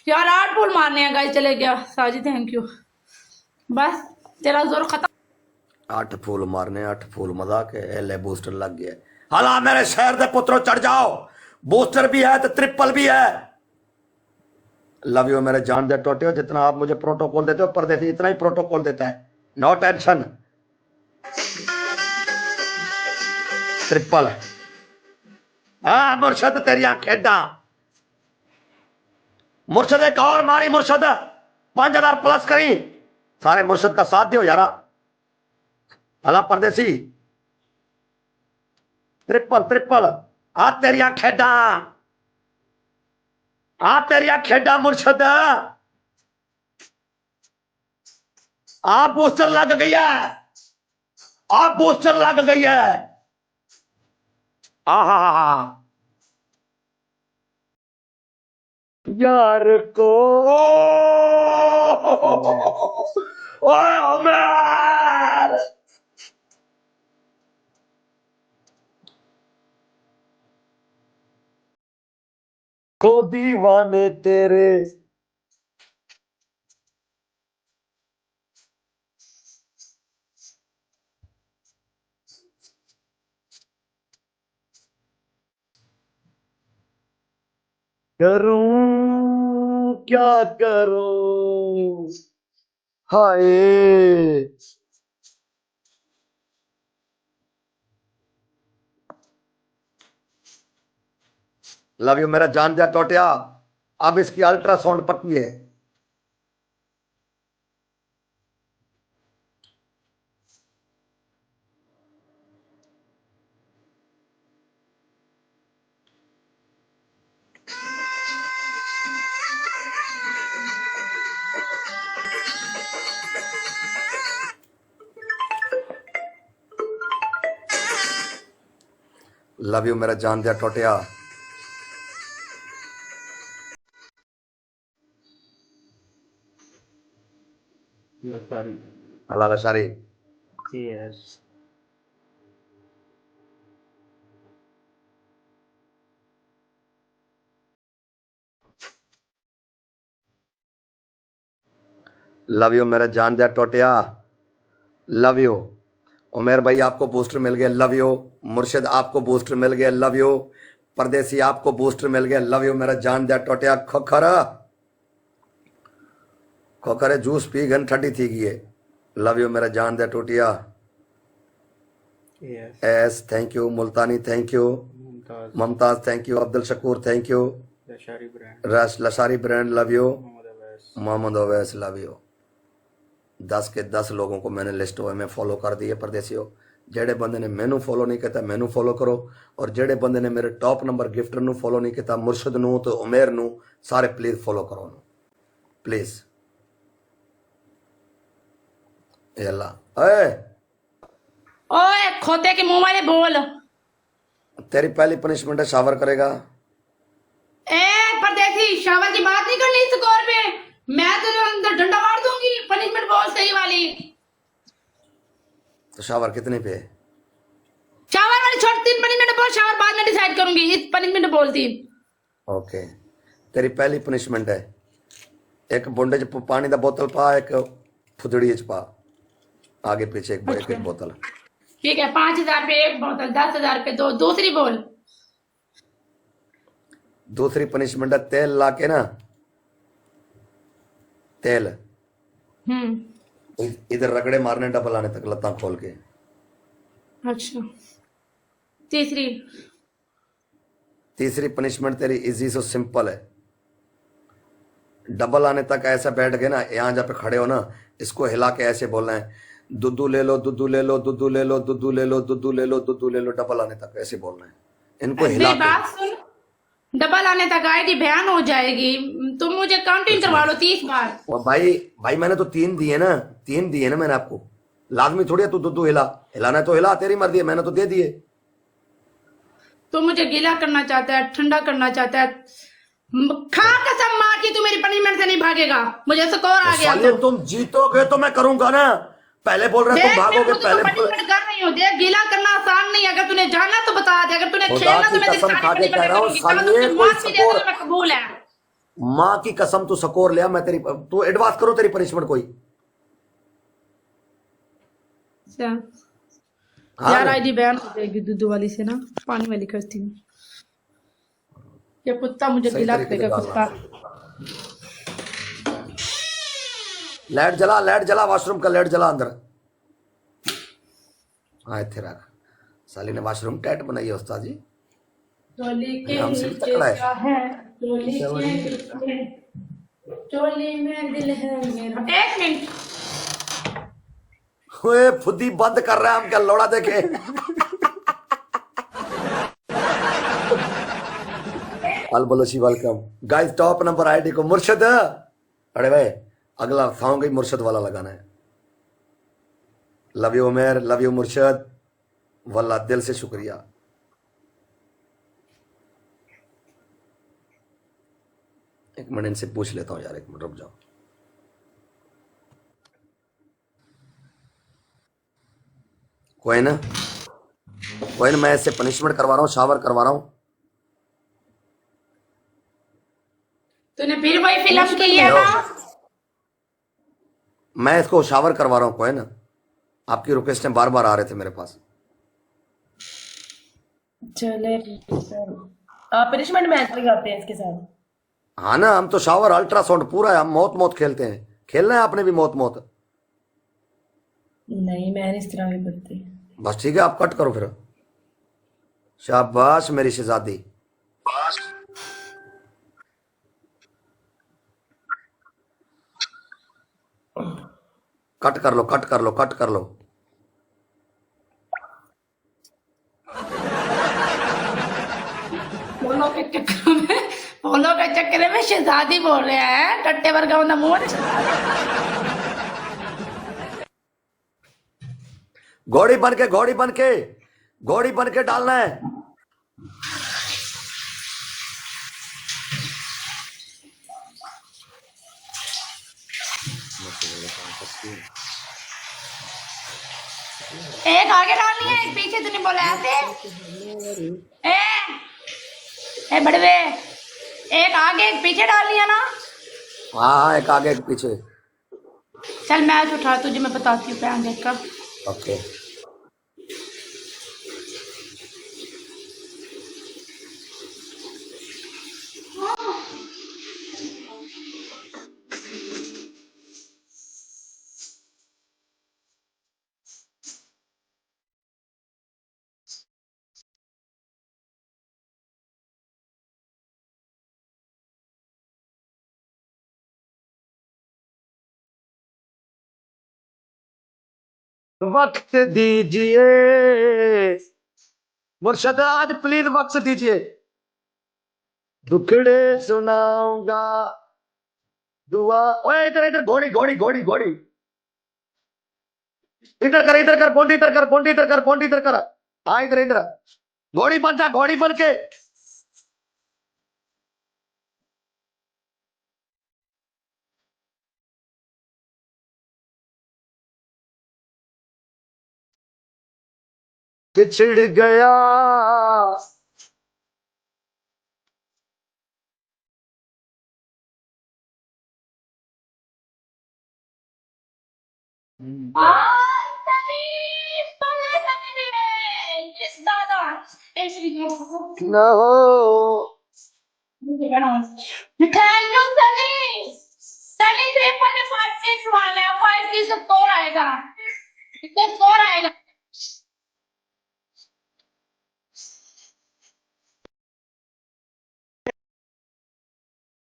यार 8 फुल मारने हैं गाइस। चले गया साजी, थैंक यू। बस तेरा जोर खत्म। 8 फूल मारने, 8 फूल मजाक है। ले बूस्टर लग गया। हाला मेरे शहर दे पुत्रों चढ़ जाओ, बूस्टर भी है तो ट्रिपल भी है। लव यू मेरे जान दे टोटे हो। जितना आप मुझे प्रोटोकॉल देते हो परदेसी इतना ही प्रोटोकॉल देता है। No tension. ट्रिपल। हाँ मुर्शद तेरिया खेडा। मुर्शद एक और मारी मुर्शद। 5000 प्लस करी। सारे मुर्शद का साथ दियो यारा। हला परदेसी। Triple triple. आ तेरिया खेडा। आ तेरिया खेडा मुर्शद। आप पोस्टर लग गई है। आप पोस्टर लग गई है। आहा यार को। ओए उमर। को दीवाने तेरे। करूं क्या करूं। हाय। लव यू मेरा जान दिया टोटिया। अब इसकी अल्ट्रासाउंड पक्की है। लव यू मेरा जान दिया टोटिया। अल्लाह लशारी। Yes. लव यू मेरा जान दिया टोटिया। लव यू उमेर भाई, आपको बूस्टर मिल गया। लव यू मुर्शिद, आपको बूस्टर मिल गया। लव यू परदेसी, आपको बूस्टर मिल गया। लव यू मेरा जान दिया टोटिया। खोखरा खोखरे जूस पी गन ठंडी थी गई। लव यू मेरा जान दिया टोटिया। Yes. एस thank you. Multani thank you. Mumtaz. Mumtaz thank you. Abdul Shakoor thank you. Lashari brand. रश Lashari brand love you. Muhammad Abbas. Mohammad Owais love you. 10 के 10 लोगों को मैंने लिस्ट में फॉलो कर दिए परदेसियों। जेड़े बंदे ने मैनू फॉलो नहीं किया मैनू फॉलो करो, और जेड़े बंदे ने मेरे टॉप नंबर गिफ्टर नू फॉलो नहीं किया, मुर्शद नू तो उमेर नू, सारे प्लीज फॉलो करो नू प्लीज। अल्लाह ओए खोते के मुंह वाले बोल। तेरी पहली पनिशमेंट है शावर करेगा। ए परदेसी, शावर की बात नहीं करनी स्कोर पे। मैं तेरे अंदर डंडा मार दूंगी। पनिशमेंट बोल सही वाली। तो शावर कितने पे है? शावर वाली छोड़, 3 पनिशमेंट बोल। शावर बाद में डिसाइड करूंगी। इस पनिशमेंट बोलती। ओके तेरी पहली पनिशमेंट है, एक बुंडे च पानी का बोतल पा, एक फुदड़ी च पा, आगे पीछे एक बोतल। ठीक है, 5000 पे एक बोतल, 10,000 पे 2। दूसरी बोल। दूसरी पनिशमेंट है तेल लाके ना, तेल इधर रगड़े मारने डबल आने तक लत्ता खोल के। अच्छा। तीसरी तीसरी पनिशमेंट तेरी इजी सो सिंपल है, डबल आने तक ऐसा बैठ गए ना, यहाँ जहाँ पे खड़े हो ना, इसको हिला के ऐसे बोलना है, दुद्धू ले लो दुद्धू ले लो दुद्धू ले लो दुद्धू ले लो दुद्धू ले लो दुद्धू ले लो, डबल आने तक ऐसे बोलना है। इनको हिला मेरी बात सुन, डबल आने तक आएगी बयान हो जाएगी। तुम मुझे काउंटिंग करवा लो 30 बार। और भाई मैंने तो 3 दिए ना, 3 दिए ना मैंने आपको, लाजमी थोड़ी है तू दुद्धू हिला, हिलाना है तो हिला, तेरी मर्जी है, मैंने तो दे दिए। तू मुझे गीला करना चाहता है, ठंडा करना चाहता है। खा कसम मार की, तू मेरी पनिशमेंट से नहीं भागेगा। मुझे स्कोर आ गया तो। तुम जीतोगे तो मैं करूंगा ना, पहले बोल रहे तुम भागोगे। पहले पनिशमेंट कर रही हूँ। देख, गीला करना आसान नहीं है। अगर तूने जाना तो बता दे, अगर तूने खुदा खेलना की तो मैं कसम खा के कह रहा हूँ, सालिए कोई सपोर्ट, कबूल है। माँ की कसम तू स्कोर लिया, मैं तेरी तू एडवांस करो तेरी पनिशमेंट कोई। अच्छा। हाँ यार ना? आईडी बैन हो जाएगी दूध वाली से ना, पानी वाली करती हूँ। ये कुत्ता मुझे सही गिला तरीके से करेगा डालना। कुत्ता। लाइट जला वॉशरूम का, लाइट जला अंदर। हाँ इतने रख। साली ने वॉशरूम टाइट बनाई है उस्ताद जी। चोली के हमसे भी नीचे तकड़ा है। क्या है, चोली के नीचे, चोली में दिल है मेरा। एक मिनट। ओए फुद्दी बंद कर रहा है, हम क्या लौड़ा देखे। Al Balochi welcome guys. Top number ID को मुर्शद। अरे भाई अगला सॉन्ग ही मुर्शद वाला लगाना है। Love you Umer, love you मुर्शद, वल्ला दिल से शुक्रिया। एक मिनट इनसे पूछ लेता हूँ यार, एक मिनट रुक जाओ। कोई ना मैं इससे पनिशमेंट करवा रहा हूँ, शावर करवा रहा हूँ। तूने फिर वही फिल्म की है ना? मैं इसको शावर करवा रहा हूँ। कोई ना, आपकी रिक्वेस्टें बार बार आ रहे थे मेरे पास। चले आप पनिशमेंट मैच लगाते हैं इसके साथ। हाँ ना, हम तो शावर अल्ट्रासाउंड पूरा है, हम मौत मौत खेलते हैं। खेलना है आपने भी मौत मौत। नहीं मैं नहीं इस तरह भी करती। बस ठीक है, आप कट करो फिर। शाबाश मेरी शहजादी। कट कर लो, कट कर लो, कट कर लो। फॉलो के चक्कर में शहजादी बोल रहे हैं, टट्टे वर्गा बंदा मुंह। घोड़ी बन के, घोड़ी बन के, घोड़ी बन के डालना है। एक आगे डालनी है, एक पीछे। तूने बोला ऐसे। ए बड़वे, एक आगे एक पीछे डालनी है ना? हाँ हाँ, एक आगे एक पीछे। चल मैच उठा, तुझे मैं बताती हूँ पहन देख का। ओके। वक्त दीजिए मुर्शद, आज प्लीज वक्त दीजिए। दुखड़े सुनाऊंगा, दुआ। ओए इधर इधर, घोड़ी घोड़ी घोड़ी घोड़ी। इधर कर, इधर कर, पोंटी इधर कर, पोंटी इधर कर, पोंटी इधर कर। हाँ इधर इधर। घोड़ी बन जा, घोड़ी बन के। बिछड़ गया न हो।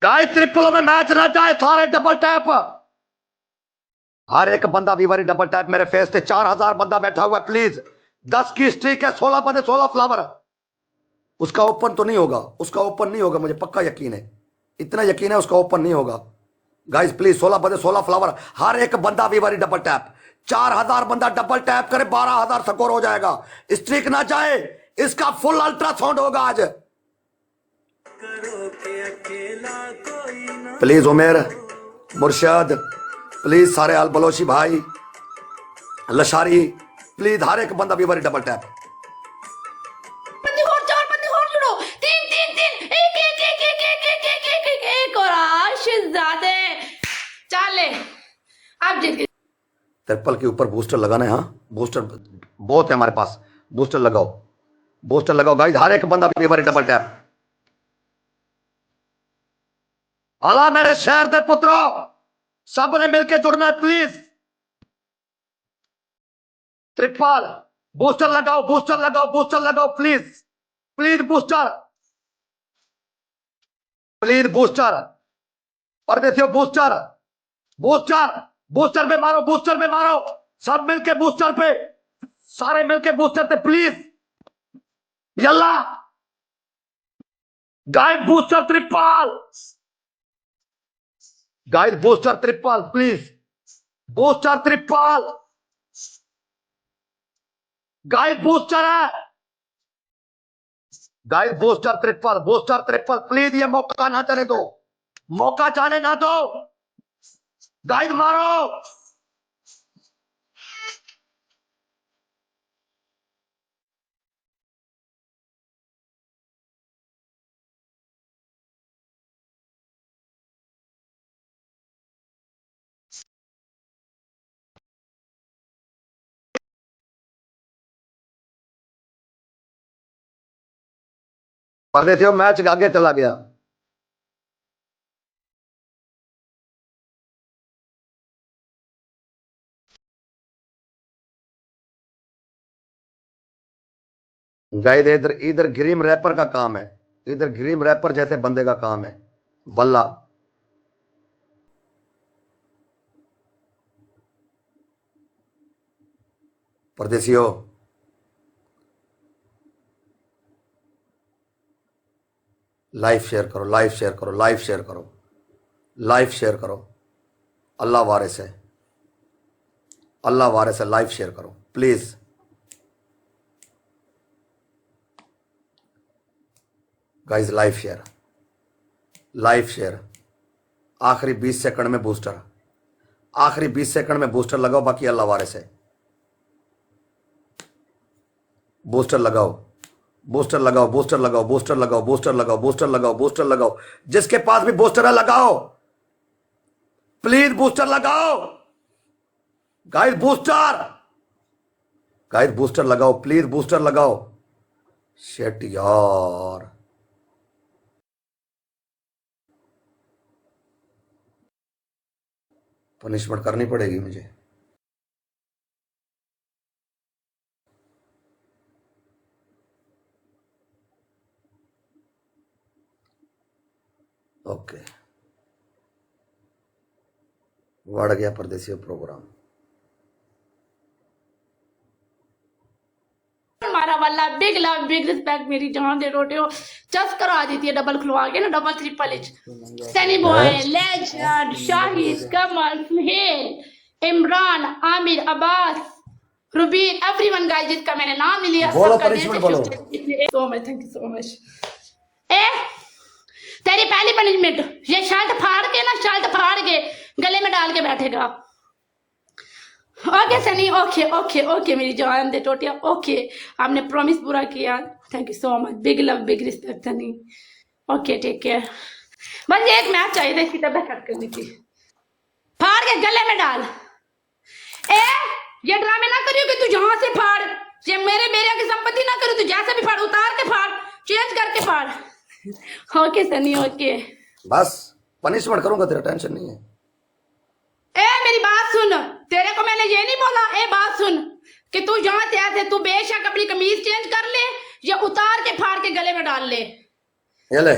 गाइस ट्रिपल में मैच ना जाए, सारे डबल टैप। हर एक बंदा वीवर डबल टैप मेरे फेस पे। 4000 बंदा बैठा हुआ है, प्लीज। 10 की स्ट्रीक है, 16 बंदे 16 फ्लावर। उसका ओपन तो नहीं होगा, उसका ओपन नहीं होगा, मुझे पक्का यकीन है, इतना यकीन है उसका ओपन नहीं होगा। गाइस प्लीज, 16 बंदे 16 फ्लावर, हर एक बंदा वीवर डबल टैप। 4000 बंदा डबल टैप करे, 12000 स्कोर हो जाएगा। स्ट्रीक ना जाए, इसका फुल अल्ट्रासाउंड होगा आज। प्लीज उमेर, मुर्शद, प्लीज सारे अल बलोची भाई, लशारी, प्लीज हर एक बंदा वीवर डबल टैप। बंदी और 4 बंदी और जुड़ो। 3 3 3 एक एक एक एक एक एक एक एक एक और ट्रिपल के ऊपर बूस्टर लगाना है। हाँ बूस्टर बहुत है हमारे पास, बूस्टर लगाओ, बूस्टर लगाओ गाइस, हर एक बंदा डबल टैप। अला मेरे शहर के पुत्रों, सब ने मिलकर जुड़ना है प्लीज। ट्रिपल बूस्टर लगाओ, बूस्टर लगाओ, बूस्टर लगाओ please, please booster, please booster. परदेसियों बूस्टर, बूस्टर, बूस्टर पे मारो, बूस्टर पे मारो, सब मिलके बूस्टर पे, सारे मिलके बूस्टर पे please. Yalla guys booster triple, guys booster triple please, booster triple, guys booster है, गाइस बूस्टर ट्रिपल प्लीज, ये मौका ना जाने दो, मौका जाने ना दो, गाइस मारो। परदेसियों मैच आगे चला गया। गाइस इधर इधर ग्रीम रैपर का काम है, इधर ग्रीम रैपर जैसे बंदे का काम है। बल्ला परदेसियों लाइव शेयर करो, लाइव शेयर करो, लाइव शेयर करो, लाइव शेयर करो। अल्लाह वारिस है, अल्लाह वारिस है, लाइव शेयर करो please. Guys live share, live share. आखिरी 20 सेकंड में बूस्टर, आखिरी 20 सेकंड में बूस्टर लगाओ, बाकी अल्लाह वारिस है। बूस्टर लगाओ, बूस्टर लगाओ, बूस्टर लगाओ, बूस्टर लगाओ, बूस्टर लगाओ, बूस्टर लगाओ, बूस्टर लगाओ, जिसके पास भी बूस्टर है लगाओ प्लीज, बूस्टर लगाओ गाइस, बूस्टर, गाइस बूस्टर लगाओ प्लीज, बूस्टर लगाओ। शेट यार, पनिशमेंट करनी पड़ेगी मुझे। ओके बढ़ गया परदेसी प्रोग्राम। हमारा वाला बिग लव बिग रिस्पेक्ट, मेरी जान दे रोटे हो जस्ट करा देती है डबल खुलवा के ना, double triple H. Sunny boy, legend, Shahid, Kamal, Suhel, Imran, Aamir, Abbas, Rubeen, everyone guys जिसका मैंने नाम नहीं लिया बोलो, सबका punishment बोलो। So much, thank you so much. ए तेरी पहली पनिशमेंट, ये शर्ट फाड़ के ना, शर्ट फाड़ के गले में डाल के बैठेगा। Okay Sunny, okay okay okay मेरी जान दे टोटिया, ओके आपने प्रॉमिस पूरा किया, thank you so much, big love big respect Sunny. Okay take care. बस ये एक मैच चाहिए था, इसकी तबीयत खराब करनी थी। फाड़ के गले में डाल। ए ये ड्रामे ना करियो कि तू जहां से फाड़, ये मेरे बेरिया की संपत्ति ना करो, तू जैसे भी फाड़, उतार के फाड़, चेंज करके फाड़। ओके सनी ओके, बस पनिशमेंट करूंगा, तेरा टेंशन नहीं है। ए मेरी बात सुन, तेरे को मैंने ये नहीं बोला, ए बात सुन कि तू जहां से आया थे, तू बेशक अपनी कमीज चेंज कर ले या उतार के फाड़ के गले में डाल ले। ये ले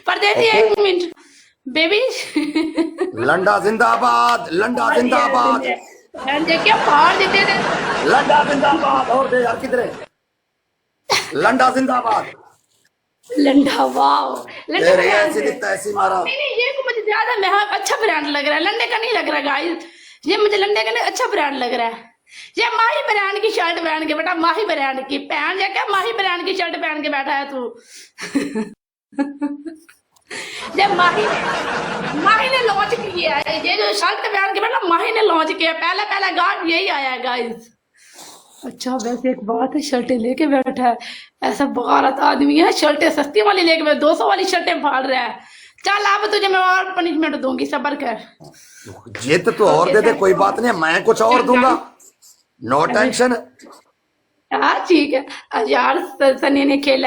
परदेसी एक मिनट बेबी। लंडा जिंदाबाद, लंडा जिंदाबाद, क्या फाड़ देते थे। लंडा जिंदाबाद, और दे यार किधर है? लंडा जिंदाबाद। लंडा वाओ, लंडा तेरे brand ऐसी है। दिखता है, ऐसी मारा। नहीं नहीं ये को मुझे ज्यादा महंगा अच्छा ब्रांड लग रहा है, लंडे का नहीं लग रहा गाइस, ये मुझे लंडे का नहीं अच्छा ब्रांड लग रहा है। ये माही ब्रांड की शर्ट पहन के बेटा, माही ब्रांड की पहन जा, क्या माही ब्रांड की शर्ट पहन के बैठा है तू। जब माही ने लॉन्च किया है ये जो शर्ट पहन के बेटा, माही ने लॉन्च किया, पहला पहला गार्ड यही आया है गाइस। अच्छा वैसे एक बात है, शर्टें लेके बैठा है, ऐसा बगारत आदमी है, शर्टें सस्ती वाली लेके बैठा, 200 वाली शर्टें फाड़ रहा है, चल अब तुझे मैं और पनिशमेंट दूंगी, सबर कर। जिद तो और दे दे, कोई बात नहीं, मैं कुछ और दूंगा, नो टेंशन। हाँ ठीक है। आज यार सनी ने खेला